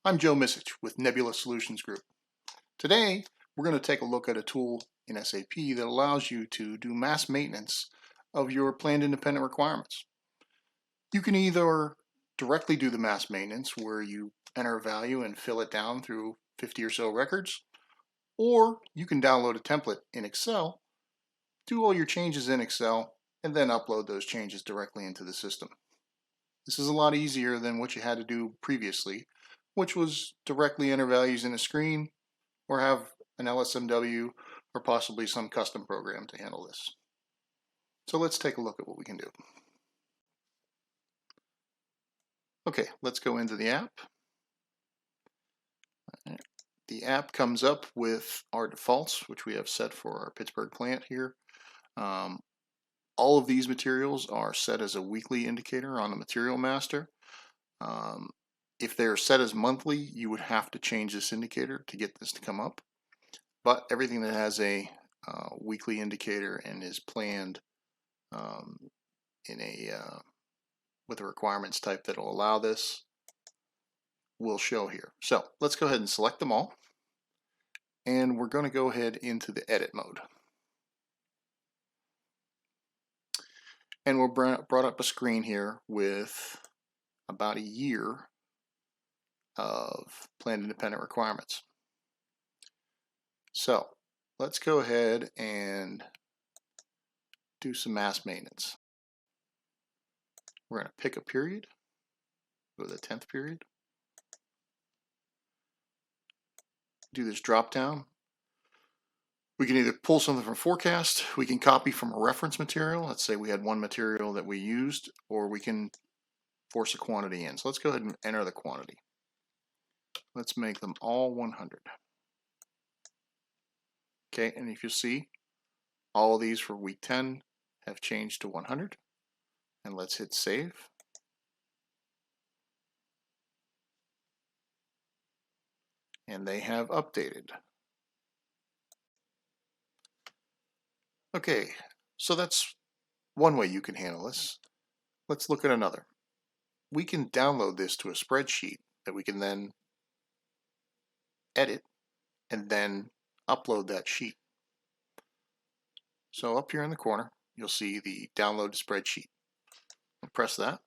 I'm Joe Misich with Nebula Solutions Group. Today, we're going to take a look at a tool in SAP that allows you to do mass maintenance of your planned independent requirements. You can either directly do the mass maintenance where you enter a value and fill it down through 50 or so records, or you can download a template in Excel, do all your changes in Excel, and then upload those changes directly into the system. This is a lot easier than what you had to do previously, which was directly enter values in a screen or have an LSMW or possibly some custom program to handle this. So let's take a look at what we can do. Okay, let's go into the app. The app comes up with our defaults, which we have set for our Pittsburgh plant here. All of these materials are set as a weekly indicator on the material master. If they're set as monthly, you would have to change this indicator to get this to come up. But everything that has a weekly indicator and is planned with a requirements type that will allow this will show here. So let's go ahead and select them all. And we're going to go ahead into the edit mode. And we're brought up a screen here with about a year of planned independent requirements. So let's go ahead and do some mass maintenance. We're going to pick a period, go to the 10th period, do this drop down. We can either pull something from forecast, we can copy from a reference material. Let's say we had one material that we used, or we can force a quantity in. So let's go ahead and enter the quantity. Let's make them all 100. Okay, and if you see, all of these for week 10 have changed to 100. And let's hit save. And they have updated. Okay, so that's one way you can handle this. Let's look at another. We can download this to a spreadsheet that we can then edit and then upload that sheet. So up here in the corner, you'll see the download spreadsheet. I'll press that,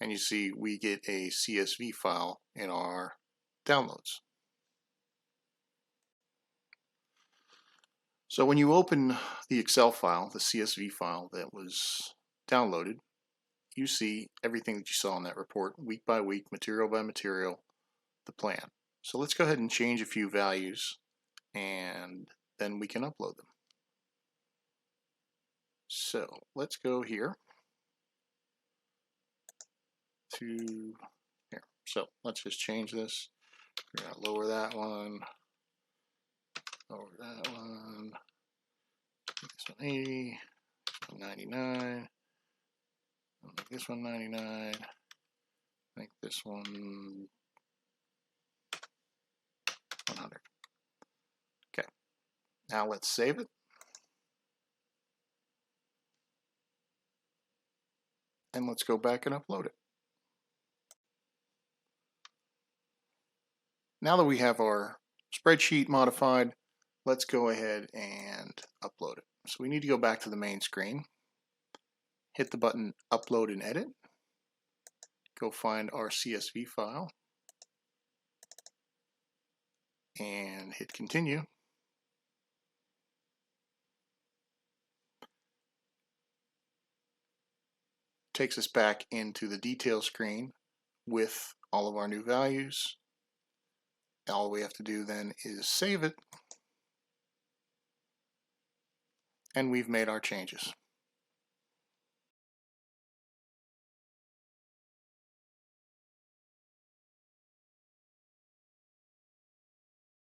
and you see we get a CSV file in our downloads. So when you open the Excel file, the CSV file that was downloaded, you see everything that you saw in that report, week by week, material by material, the plan. So let's go ahead and change a few values, and then we can upload them. So let's go here to here. So let's just change this. We're going to lower that one. Over that one, this one 80, this one 99, I'll make this one 99, make this one 100. Okay, now let's save it. And let's go back and upload it. Now that we have our spreadsheet modified, let's go ahead and upload it. So we need to go back to the main screen, hit the button Upload and Edit, go find our CSV file, and hit Continue. Takes us back into the detail screen with all of our new values. All we have to do then is save it, and we've made our changes.